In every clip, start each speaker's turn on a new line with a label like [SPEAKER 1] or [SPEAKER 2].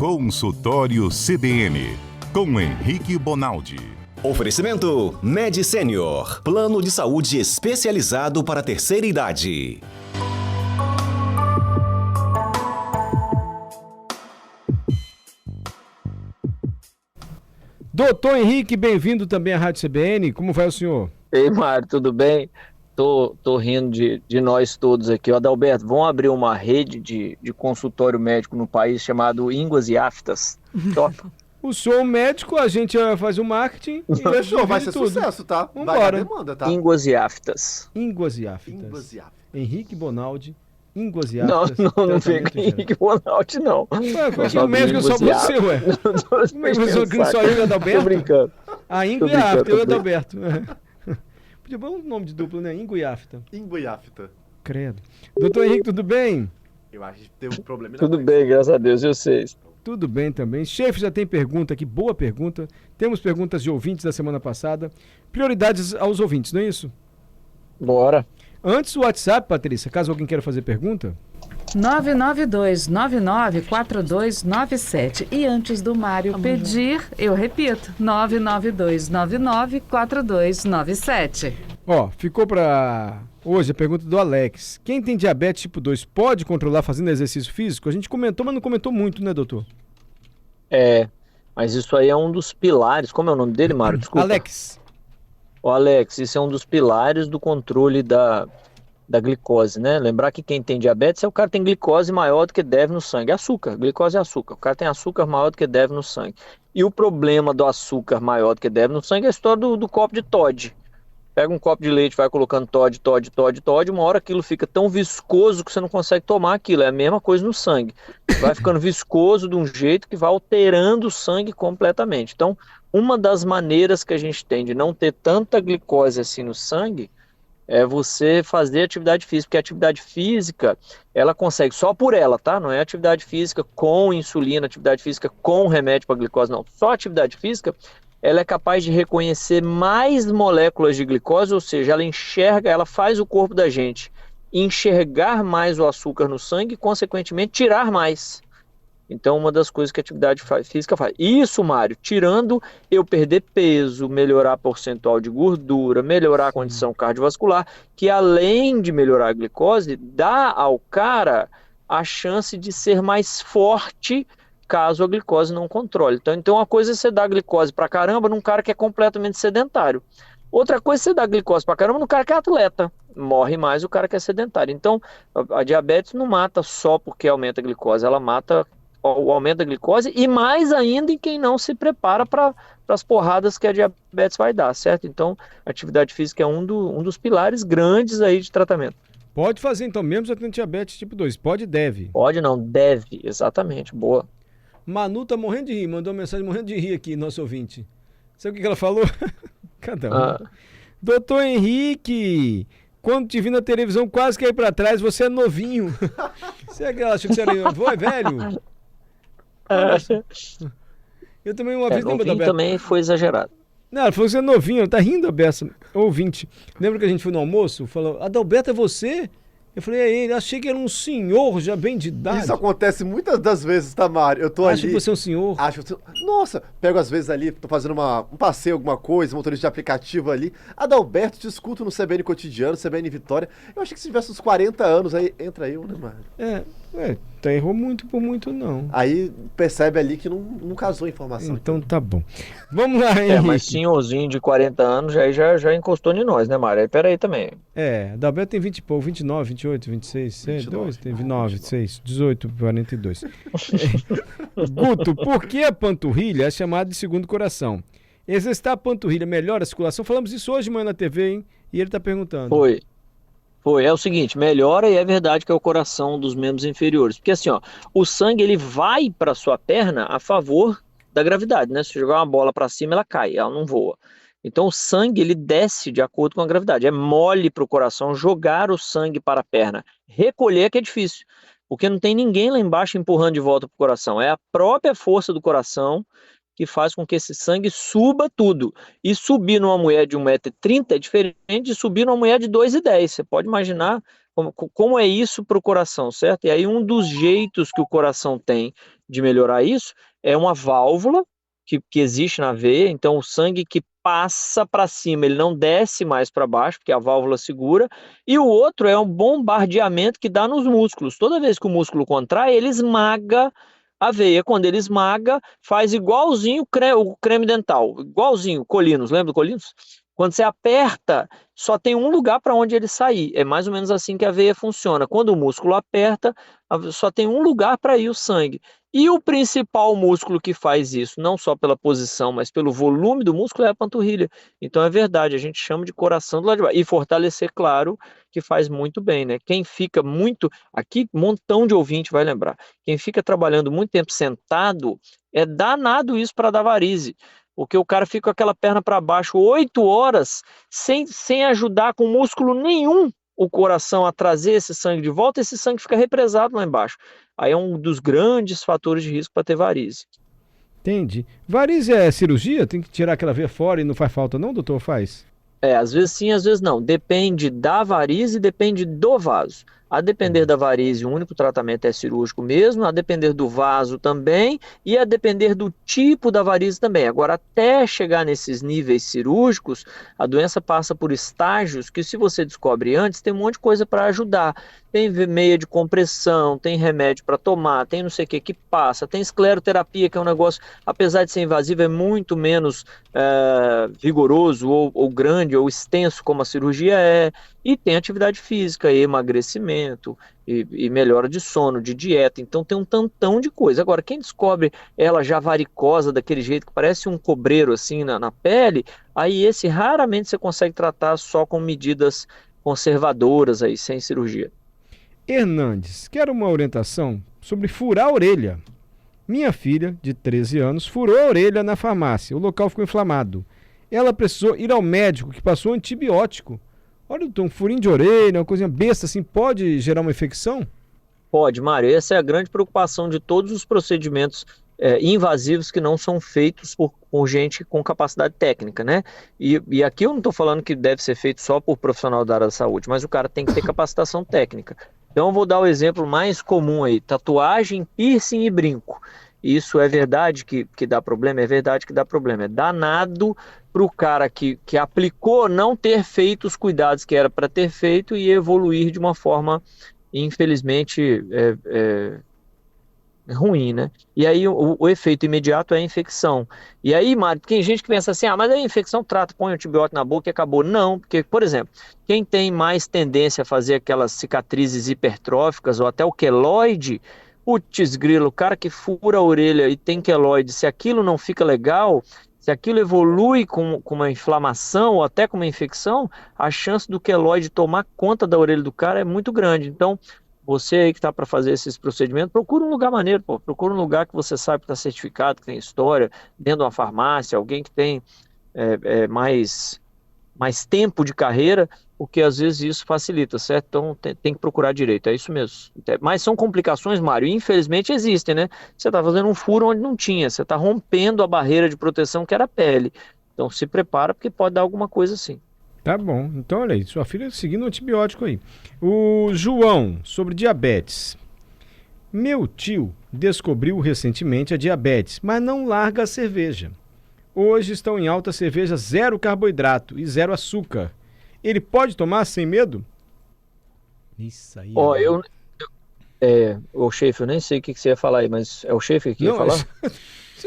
[SPEAKER 1] Consultório CBN, com Henrique Bonaldi.
[SPEAKER 2] Oferecimento Med Senior, plano de saúde especializado para a terceira idade.
[SPEAKER 3] Doutor Henrique, bem-vindo também à Rádio CBN. Como vai o senhor?
[SPEAKER 4] Ei, Mário, tudo bem? Tô rindo de nós todos aqui. Ó, Adalberto, vamos abrir uma rede de consultório médico no país chamado Ínguas e Aftas. Top.
[SPEAKER 3] O senhor é um médico, a gente faz o marketing e
[SPEAKER 5] Fechou, vai ser
[SPEAKER 3] tudo.
[SPEAKER 5] Sucesso, tá?
[SPEAKER 3] Vambora.
[SPEAKER 5] Vai dar demanda, tá?
[SPEAKER 4] Ínguas e Aftas.
[SPEAKER 3] Ínguas e Aftas.
[SPEAKER 5] Ínguas e Aftas.
[SPEAKER 3] Henrique Bonaldi, Ínguas e
[SPEAKER 4] Não,
[SPEAKER 3] Aftas.
[SPEAKER 4] não vem com Henrique Bonaldi, não.
[SPEAKER 3] Ué, porque o médico é só você, ué. Como é que você só eu e o Adalberto?
[SPEAKER 4] Tô brincando.
[SPEAKER 3] A Íngue e a Afta, eu e o Adalberto. Podia pôr um nome de duplo, né? Íngue e Afta.
[SPEAKER 5] Íngue e Afta.
[SPEAKER 3] Credo. Doutor Henrique, tudo bem?
[SPEAKER 5] Eu acho que teve um problema.
[SPEAKER 4] Tudo bem, graças a Deus, e vocês?
[SPEAKER 3] Tudo bem também. Chefe, já tem pergunta aqui, boa pergunta. Temos perguntas de ouvintes da semana passada. Prioridades aos ouvintes, não é isso?
[SPEAKER 4] Bora.
[SPEAKER 3] Antes o WhatsApp, Patrícia, caso alguém queira fazer pergunta.
[SPEAKER 6] 992994297. E antes do Mário pedir, eu repito, 992994297.
[SPEAKER 3] Ó, ficou para hoje a pergunta do Alex. Quem tem diabetes tipo 2 pode controlar fazendo exercício físico? A gente comentou, mas não comentou muito, né, doutor?
[SPEAKER 4] Mas isso aí é um dos pilares. Como é o nome dele, Mário? Desculpa.
[SPEAKER 3] Alex.
[SPEAKER 4] Ô, Alex, isso é um dos pilares do controle da glicose, né? Lembrar que quem tem diabetes é o cara que tem glicose maior do que deve no sangue. Açúcar, glicose é açúcar. O cara tem açúcar maior do que deve no sangue. E o problema do açúcar maior do que deve no sangue é a história do copo de Toddy. Pega um copo de leite, vai colocando Toddy, uma hora aquilo fica tão viscoso que você não consegue tomar aquilo. É a mesma coisa no sangue. Vai ficando viscoso de um jeito que vai alterando o sangue completamente. Então, uma das maneiras que a gente tem de não ter tanta glicose assim no sangue é você fazer atividade física, porque a atividade física, ela consegue, só por ela, tá? Não é atividade física com insulina, atividade física com remédio para glicose, não. Só atividade física, ela é capaz de reconhecer mais moléculas de glicose, ou seja, ela enxerga, ela faz o corpo da gente enxergar mais o açúcar no sangue e, consequentemente, tirar mais. Então, uma das coisas que a atividade física faz. Isso, Mário, tirando eu perder peso, melhorar a percentual de gordura, melhorar a condição cardiovascular, que além de melhorar a glicose, dá ao cara a chance de ser mais forte caso a glicose não controle. Então uma coisa é você dar glicose pra caramba num cara que é completamente sedentário. Outra coisa é você dar glicose pra caramba num cara que é atleta. Morre mais o cara que é sedentário. Então, a diabetes não mata só porque aumenta a glicose, ela mata o aumento da glicose e mais ainda em quem não se prepara para as porradas que a diabetes vai dar, certo? Então, a atividade física é um dos pilares grandes aí de tratamento.
[SPEAKER 3] Pode fazer, então, mesmo já tendo diabetes tipo 2. Pode e deve.
[SPEAKER 4] Pode não, deve, exatamente, boa.
[SPEAKER 3] Manu tá morrendo de rir, mandou uma mensagem morrendo de rir aqui, nosso ouvinte. Sabe o que ela falou? Cada um. Doutor Henrique, quando te vi na televisão quase caí pra trás, você é novinho. Será que ela achou que você era velho? Eu também uma vez lembro da Beça.
[SPEAKER 4] Também foi exagerado.
[SPEAKER 3] Não, ela falou que você é novinho, ela tá rindo a Beça, ouvinte. Lembra que a gente foi no almoço? Falou, Adalberto, é você? Eu falei, é ele, achei que era um senhor já bem de idade.
[SPEAKER 5] Isso acontece muitas das vezes, tá, Mário? Eu tô
[SPEAKER 3] Acho
[SPEAKER 5] ali...
[SPEAKER 3] que você é um senhor.
[SPEAKER 5] Nossa, pego às vezes ali, tô fazendo um passeio, alguma coisa, motorista de aplicativo ali. Adalberto, te escuto no CBN Cotidiano, CBN Vitória. Eu achei que se tivesse uns 40 anos, aí entra eu, né, Mário?
[SPEAKER 3] Tá errou muito por muito não.
[SPEAKER 5] Aí percebe ali que não casou a informação.
[SPEAKER 3] Então tá bom. Vamos lá, Henrique.
[SPEAKER 4] Mas senhorzinho de 40 anos aí já encostou em nós, né, Mário? Aí peraí também.
[SPEAKER 3] Adalberto tem 20 e pouco, 29, 28, 26, 2, tem 29, 6, 18, 42. Guto, por que a panturrilha é chamada de segundo coração? Exercitar a panturrilha melhora a circulação? Falamos isso hoje de manhã na TV, hein? E ele tá perguntando.
[SPEAKER 4] Foi, é o seguinte, melhora e é verdade que é o coração dos membros inferiores. Porque assim, ó, o sangue ele vai para sua perna a favor da gravidade, né? Se você jogar uma bola para cima, ela cai, ela não voa. Então o sangue ele desce de acordo com a gravidade. É mole para o coração jogar o sangue para a perna. Recolher que é difícil, porque não tem ninguém lá embaixo empurrando de volta para o coração. É a própria força do coração que faz com que esse sangue suba tudo. E subir numa mulher de 1,30 m é diferente de subir numa mulher de 2,10 m. Você pode imaginar como é isso para o coração, certo? E aí um dos jeitos que o coração tem de melhorar isso é uma válvula que existe na veia, então o sangue que passa para cima, ele não desce mais para baixo, porque a válvula segura, e o outro é um bombardeamento que dá nos músculos. Toda vez que o músculo contrai, ele esmaga a veia. Quando ele esmaga, faz igualzinho o creme dental, igualzinho, Colinos, lembra do Colinos? Quando você aperta, só tem um lugar para onde ele sair. É mais ou menos assim que a veia funciona. Quando o músculo aperta, só tem um lugar para ir o sangue. E o principal músculo que faz isso, não só pela posição, mas pelo volume do músculo, é a panturrilha. Então é verdade, a gente chama de coração do lado de baixo. E fortalecer, claro, que faz muito bem, né? Quem fica muito, aqui um montão de ouvinte vai lembrar, quem fica trabalhando muito tempo sentado, é danado isso para dar varize. Porque o cara fica com aquela perna para baixo 8 horas, sem ajudar com músculo nenhum o coração a trazer esse sangue de volta, esse sangue fica represado lá embaixo. Aí é um dos grandes fatores de risco para ter varize.
[SPEAKER 3] Entendi. Varize é cirurgia? Tem que tirar aquela veia fora e não faz falta não, doutor? Faz?
[SPEAKER 4] Às vezes sim, às vezes não. Depende da varize e depende do vaso. A depender da varize, o único tratamento é cirúrgico mesmo, a depender do vaso também, e a depender do tipo da varize também. Agora, até chegar nesses níveis cirúrgicos, a doença passa por estágios que, se você descobre antes, tem um monte de coisa para ajudar. Tem meia de compressão, tem remédio para tomar, tem não sei o que passa, tem escleroterapia, que é um negócio, apesar de ser invasivo, é muito menos vigoroso ou grande ou extenso como a cirurgia é. E tem atividade física, emagrecimento, e melhora de sono, de dieta. Então tem um tantão de coisa. Agora, quem descobre ela já varicosa, daquele jeito que parece um cobreiro assim na pele, aí esse raramente você consegue tratar só com medidas conservadoras, aí, sem cirurgia.
[SPEAKER 3] Hernandes, quero uma orientação sobre furar a orelha. Minha filha, de 13 anos, furou a orelha na farmácia. O local ficou inflamado. Ela precisou ir ao médico, que passou antibiótico. Olha, doutor, um furinho de orelha, uma coisinha besta assim, pode gerar uma infecção?
[SPEAKER 4] Pode, Mário. Essa é a grande preocupação de todos os procedimentos invasivos que não são feitos por gente com capacidade técnica, né? E aqui eu não estou falando que deve ser feito só por profissional da área da saúde, mas o cara tem que ter capacitação técnica. Então eu vou dar o exemplo mais comum aí: tatuagem, piercing e brinco. Isso é verdade que dá problema? É verdade que dá problema. É danado para o cara que aplicou não ter feito os cuidados que era para ter feito e evoluir de uma forma, infelizmente, ruim, né? E aí o efeito imediato é a infecção. E aí, Mário, tem gente que pensa assim, mas a infecção trata, põe antibiótico na boca e acabou. Não, porque, por exemplo, quem tem mais tendência a fazer aquelas cicatrizes hipertróficas ou até o queloide, putz grilo, o cara que fura a orelha e tem queloide, se aquilo não fica legal, se aquilo evolui com uma inflamação ou até com uma infecção, a chance do queloide tomar conta da orelha do cara é muito grande. Então, você aí que está para fazer esses procedimentos, procura um lugar maneiro, procura um lugar que você sabe que está certificado, que tem história, dentro de uma farmácia, alguém que tem mais tempo de carreira, porque às vezes isso facilita, certo? Então tem que procurar direito, é isso mesmo. Mas são complicações, Mário, infelizmente existem, né? Você está fazendo um furo onde não tinha, você está rompendo a barreira de proteção que era a pele. Então se prepara, porque pode dar alguma coisa assim.
[SPEAKER 3] Tá bom, então olha aí, sua filha seguindo o antibiótico aí. O João, sobre diabetes. Meu tio descobriu recentemente a diabetes, mas não larga a cerveja. Hoje estão em alta cerveja 0 carboidrato e 0 açúcar. Ele pode tomar sem medo? Isso aí.
[SPEAKER 4] O chefe, eu nem sei o que você ia falar aí, mas é o chefe que ia falar?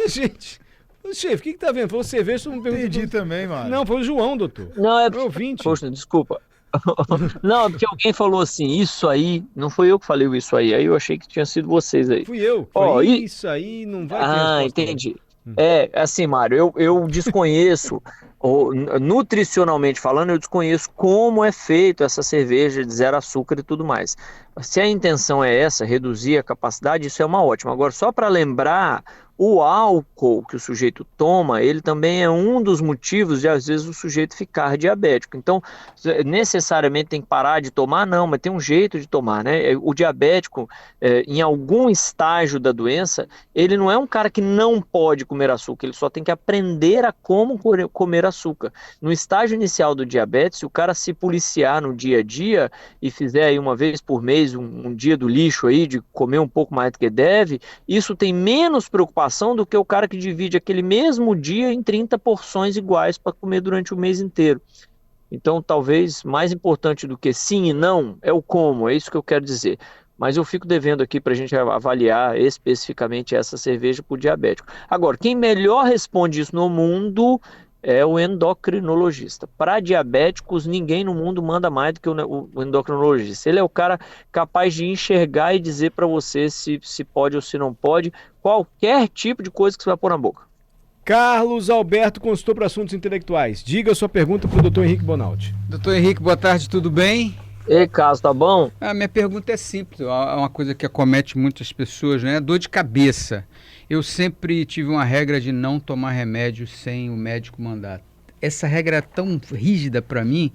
[SPEAKER 3] Gente, o chefe, o que tá vendo? Foi cerveja, não
[SPEAKER 7] entendi também, mano.
[SPEAKER 3] Não, foi o João, doutor.
[SPEAKER 4] Não,
[SPEAKER 3] foi o ouvinte.
[SPEAKER 4] Poxa, desculpa. Não, é porque alguém falou assim, isso aí, não foi eu que falei isso aí eu achei que tinha sido vocês aí.
[SPEAKER 3] Fui eu. Isso aí não vai ter
[SPEAKER 4] entendi. Assim, Mário, eu desconheço, nutricionalmente falando, eu desconheço como é feito essa cerveja de 0 açúcar e tudo mais. Se a intenção é essa, reduzir a capacidade, isso é uma ótima. Agora, só para lembrar O álcool que o sujeito toma, ele também é um dos motivos de, às vezes, o sujeito ficar diabético. Então, necessariamente tem que parar de tomar? Não, mas tem um jeito de tomar, né? O diabético, em algum estágio da doença, ele não é um cara que não pode comer açúcar, ele só tem que aprender a como comer açúcar. No estágio inicial do diabetes, se o cara se policiar no dia a dia e fizer aí uma vez por mês um dia do lixo aí, de comer um pouco mais do que deve, isso tem menos preocupação do que o cara que divide aquele mesmo dia em 30 porções iguais para comer durante o mês inteiro. Então, talvez mais importante do que sim e não é o como, é isso que eu quero dizer. Mas eu fico devendo aqui para a gente avaliar especificamente essa cerveja para o diabético. Agora, quem melhor responde isso no mundo é o endocrinologista. Para diabéticos, ninguém no mundo manda mais do que o endocrinologista. Ele é o cara capaz de enxergar e dizer para você se pode ou se não pode, qualquer tipo de coisa que você vai pôr na boca.
[SPEAKER 3] Carlos Alberto, consultor para assuntos intelectuais. Diga a sua pergunta para o Dr. Henrique Bonaldi.
[SPEAKER 7] Doutor Henrique, boa tarde, tudo bem?
[SPEAKER 4] Ei, Carlos, tá bom?
[SPEAKER 7] A minha pergunta é simples, é uma coisa que acomete muitas pessoas, né? Dor de cabeça. Eu sempre tive uma regra de não tomar remédio sem o médico mandar. Essa regra é tão rígida para mim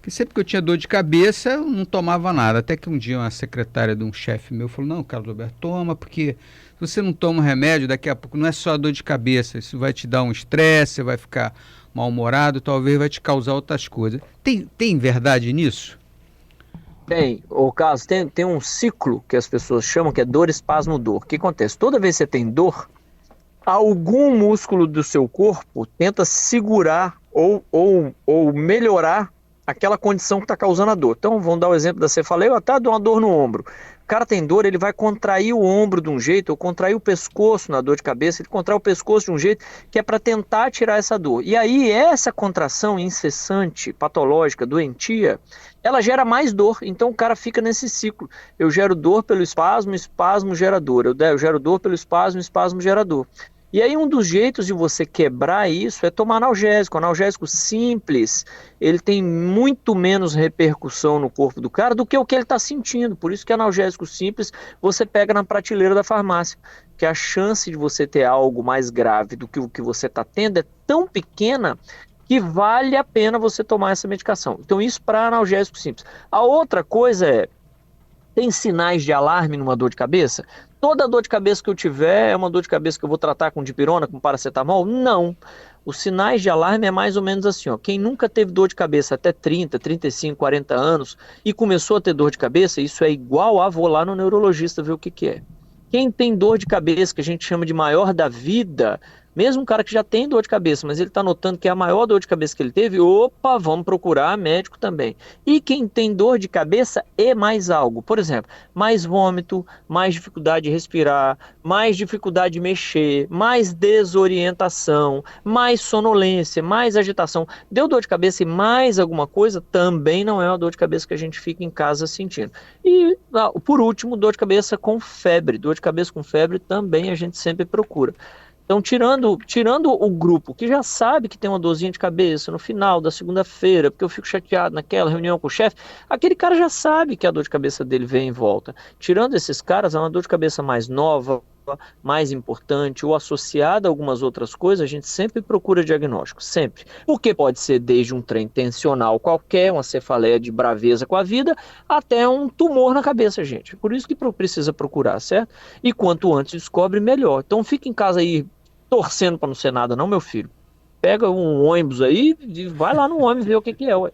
[SPEAKER 7] que sempre que eu tinha dor de cabeça eu não tomava nada. Até que um dia uma secretária de um chefe meu falou, não, Carlos Alberto, toma, porque se você não toma remédio, daqui a pouco não é só dor de cabeça, isso vai te dar um estresse, você vai ficar mal-humorado, talvez vai te causar outras coisas. Tem verdade nisso?
[SPEAKER 4] Tem, Carlos, tem um ciclo que as pessoas chamam que é dor, espasmo, dor. O que acontece? Toda vez que você tem dor, algum músculo do seu corpo tenta segurar ou melhorar aquela condição que está causando a dor. Então, vamos dar o exemplo da cefaleia, eu até dou uma dor no ombro. O cara tem dor, ele vai contrair o ombro de um jeito, ou contrair o pescoço na dor de cabeça, ele contrai o pescoço de um jeito que é para tentar tirar essa dor. E aí, essa contração incessante, patológica, doentia, ela gera mais dor, então o cara fica nesse ciclo. Eu gero dor pelo espasmo, espasmo gera dor. Eu gero dor pelo espasmo, espasmo gera dor. E aí um dos jeitos de você quebrar isso é tomar analgésico. Analgésico simples, ele tem muito menos repercussão no corpo do cara do que o que ele está sentindo. Por isso que analgésico simples você pega na prateleira da farmácia, que a chance de você ter algo mais grave do que o que você está tendo é tão pequena que vale a pena você tomar essa medicação. Então isso para analgésico simples. A outra coisa é, tem sinais de alarme numa dor de cabeça? Toda dor de cabeça que eu tiver é uma dor de cabeça que eu vou tratar com dipirona, com paracetamol? Não. Os sinais de alarme é mais ou menos assim, ó. Quem nunca teve dor de cabeça até 30, 35, 40 anos e começou a ter dor de cabeça, isso é igual a vou lá no neurologista ver o que é. Quem tem dor de cabeça, que a gente chama de maior da vida, mesmo um cara que já tem dor de cabeça, mas ele está notando que é a maior dor de cabeça que ele teve, opa, vamos procurar médico também. E quem tem dor de cabeça é mais algo, por exemplo, mais vômito, mais dificuldade de respirar, mais dificuldade de mexer, mais desorientação, mais sonolência, mais agitação. Deu dor de cabeça e mais alguma coisa, também não é uma dor de cabeça que a gente fica em casa sentindo. E, por último, dor de cabeça com febre. Dor de cabeça com febre também a gente sempre procura. Então, tirando o grupo que já sabe que tem uma dorzinha de cabeça no final da segunda-feira, porque eu fico chateado naquela reunião com o chefe, aquele cara já sabe que a dor de cabeça dele vem em volta. Tirando esses caras, é uma dor de cabeça mais nova, mais importante ou associada a algumas outras coisas, a gente sempre procura diagnóstico, sempre. Porque pode ser desde um trem tensional qualquer, uma cefaleia de braveza com a vida, até um tumor na cabeça, gente. Por isso que precisa procurar, certo? E quanto antes descobre, melhor. Então fica em casa aí torcendo para não ser nada, não, meu filho. Pega um ônibus aí e vai lá no ônibus ver o que é, ué.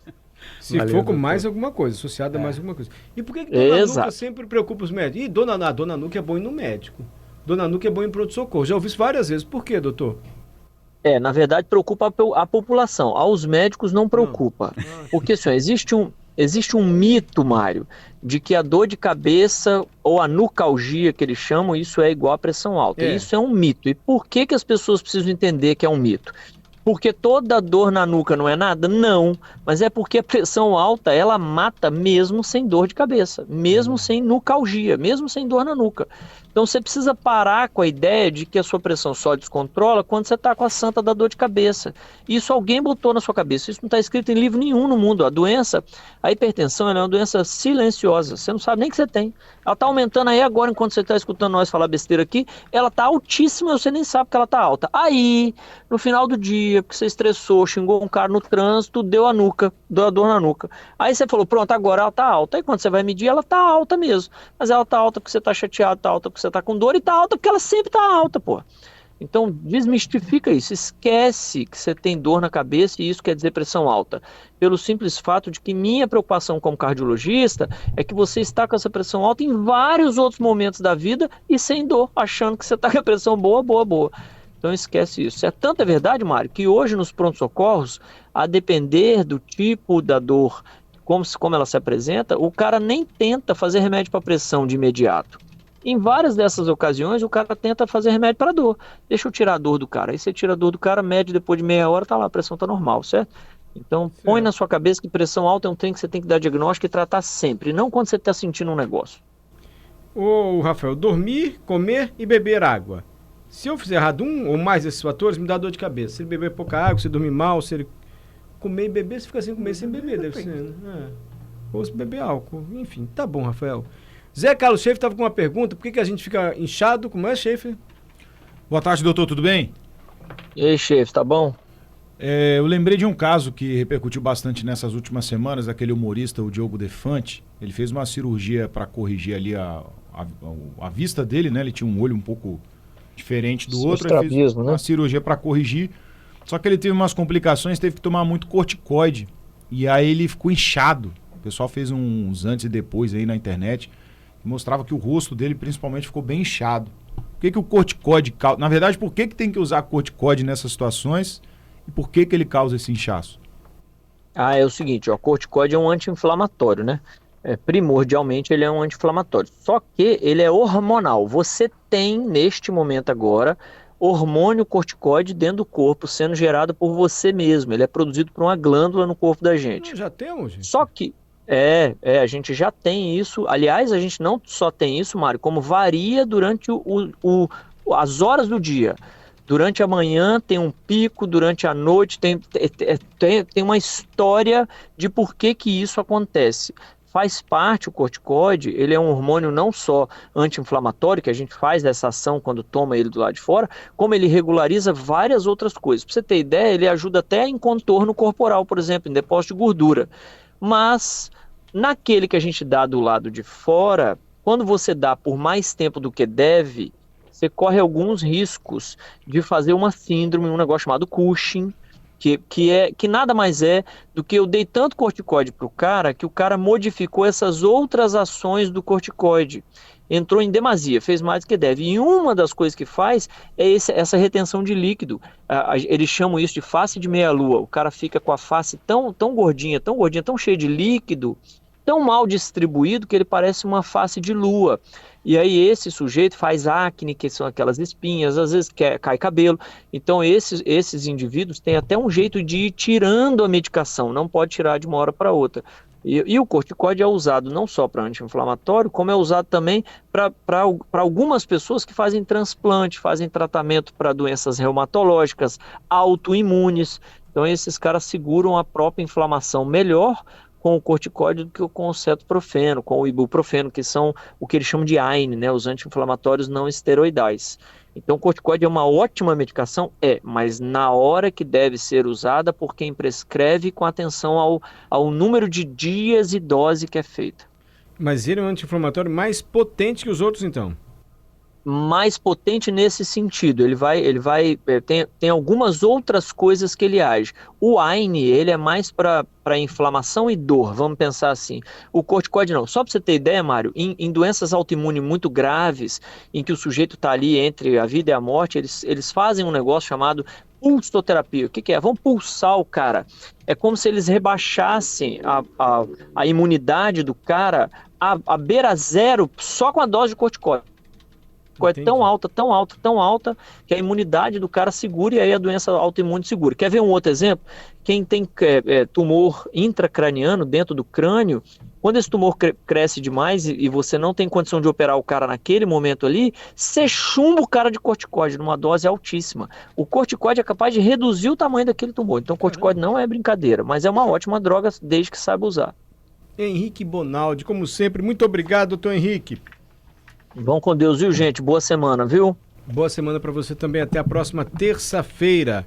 [SPEAKER 3] Se for com mais alguma coisa, associada a mais alguma coisa. E por que Dona Nuca sempre preocupa os médicos? Ih, Dona Nuca é bom ir no médico. Dona Nuca é bom em pronto-socorro. Já ouvi isso várias vezes. Por quê, doutor?
[SPEAKER 4] Na verdade, preocupa a população. Aos médicos não preocupa. Porque, assim, existe um mito, Mário, de que a dor de cabeça ou a nucalgia, que eles chamam, isso é igual à pressão alta. Isso é um mito. E por que as pessoas precisam entender que é um mito? Porque toda dor na nuca não é nada? Não, mas é porque a pressão alta, ela mata mesmo sem dor de cabeça, mesmo sem nucalgia, mesmo sem dor na nuca. Então você precisa parar com a ideia de que a sua pressão só descontrola quando você está com a santa da dor de cabeça. Isso alguém botou na sua cabeça, isso não está escrito em livro nenhum no mundo. A hipertensão é uma doença silenciosa, você não sabe nem que você tem. Ela está aumentando aí agora, enquanto você está escutando nós falar besteira aqui, ela está altíssima e você nem sabe que ela está alta. Aí, no final do dia, porque você estressou, xingou um cara no trânsito, deu a dor na nuca. Aí você falou, pronto, agora ela está alta. Aí quando você vai medir, ela está alta mesmo. Mas ela está alta porque você está chateado, está alta porque você está com dor e está alta porque ela sempre está alta, pô. Então, desmistifica isso, esquece que você tem dor na cabeça e isso quer dizer pressão alta. Pelo simples fato de que minha preocupação como cardiologista é que você está com essa pressão alta em vários outros momentos da vida e sem dor, achando que você está com a pressão boa. Então esquece isso. É tanta verdade, Mário, que hoje nos pronto-socorros, a depender do tipo da dor, como ela se apresenta, o cara nem tenta fazer remédio para pressão de imediato. Em várias dessas ocasiões, o cara tenta fazer remédio para dor. Deixa eu tirar a dor do cara. Aí você tira a dor do cara, mede depois de meia hora, tá lá, a pressão tá normal, certo? Então, põe na sua cabeça que pressão alta é um trem que você tem que dar diagnóstico e tratar sempre, não quando você está sentindo um negócio.
[SPEAKER 3] Ô, Rafael, dormir, comer e beber água. Se eu fizer errado um ou mais desses fatores, me dá dor de cabeça. Se ele beber pouca água, se ele dormir mal, se ele comer e beber, você fica sem comer, sem beber, deve ser, né? Ou se beber álcool, enfim. Tá bom, Rafael. Zé Carlos Schaefer estava com uma pergunta, por que a gente fica inchado? Como é, Schaefer?
[SPEAKER 8] Boa tarde, doutor, tudo bem?
[SPEAKER 4] E aí, Schaefer, tá bom?
[SPEAKER 8] Eu lembrei de um caso que repercutiu bastante nessas últimas semanas, aquele humorista, o Diogo Defante. Ele fez uma cirurgia para corrigir ali a vista dele, né? Ele tinha um olho um pouco diferente do outro. Ele fez uma cirurgia para corrigir, só que ele teve umas complicações, teve que tomar muito corticoide, e aí ele ficou inchado. O pessoal fez uns antes e depois aí na internet, mostrava que o rosto dele principalmente ficou bem inchado. Por que o corticoide causa? Na verdade, por que tem que usar corticoide nessas situações e por que ele causa esse inchaço?
[SPEAKER 4] É o seguinte, o corticoide é um anti-inflamatório, né? Primordialmente ele é um anti-inflamatório, só que ele é hormonal. Você tem, neste momento agora, hormônio corticoide dentro do corpo, sendo gerado por você mesmo. Ele é produzido por uma glândula no corpo da gente.
[SPEAKER 3] Não, já temos, gente.
[SPEAKER 4] Só que a gente já tem isso. Aliás, a gente não só tem isso, Mário, como varia durante as horas do dia. Durante a manhã tem um pico, durante a noite tem uma história de por que isso acontece. Faz parte, o corticoide, ele é um hormônio não só anti-inflamatório, que a gente faz dessa ação quando toma ele do lado de fora, como ele regulariza várias outras coisas. Para você ter ideia, ele ajuda até em contorno corporal, por exemplo, em depósito de gordura. Mas naquele que a gente dá do lado de fora, quando você dá por mais tempo do que deve, você corre alguns riscos de fazer uma síndrome, um negócio chamado Cushing, que nada mais é do que eu dei tanto corticoide para o cara que o cara modificou essas outras ações do corticoide. Entrou em demasia, fez mais do que deve. E uma das coisas que faz é essa retenção de líquido. Eles chamam isso de face de meia-lua. O cara fica com a face tão gordinha, tão cheia de líquido, tão mal distribuído que ele parece uma face de lua. E aí esse sujeito faz acne, que são aquelas espinhas, às vezes cai cabelo. Então esses indivíduos têm até um jeito de ir tirando a medicação, não pode tirar de uma hora para outra. E o corticoide é usado não só para anti-inflamatório, como é usado também para algumas pessoas que fazem transplante, fazem tratamento para doenças reumatológicas, autoimunes. Então esses caras seguram a própria inflamação melhor com o corticoide do que com o cetoprofeno, com o ibuprofeno, que são o que eles chamam de AINE, né, os anti-inflamatórios não esteroidais. Então o corticoide é uma ótima medicação? Mas na hora que deve ser usada por quem prescreve com atenção ao número de dias e dose que é feita.
[SPEAKER 3] Mas ele é um anti-inflamatório mais potente que os outros, então?
[SPEAKER 4] Mais potente nesse sentido, tem algumas outras coisas que ele age. O AINE, ele é mais para inflamação e dor, vamos pensar assim. O corticoide não. Só para você ter ideia, Mário, em doenças autoimunes muito graves, em que o sujeito está ali entre a vida e a morte, eles fazem um negócio chamado pulsoterapia. O que é? Vão pulsar o cara. É como se eles rebaixassem a imunidade do cara a beira zero só com a dose de corticoide. corticóide
[SPEAKER 3] Entendi.
[SPEAKER 4] tão alta, que a imunidade do cara segura e aí a doença autoimune segura. Quer ver um outro exemplo? Quem tem tumor intracraniano dentro do crânio, quando esse tumor cresce demais e você não tem condição de operar o cara naquele momento ali, você chumba o cara de corticóide numa dose altíssima. O corticóide é capaz de reduzir o tamanho daquele tumor. Então, corticóide não é brincadeira, mas é uma ótima droga desde que saiba usar.
[SPEAKER 3] Henrique Bonaldi, como sempre, muito obrigado, doutor Henrique.
[SPEAKER 4] Vão com Deus, viu, gente? Boa semana, viu?
[SPEAKER 3] Boa semana para você também. Até a próxima terça-feira.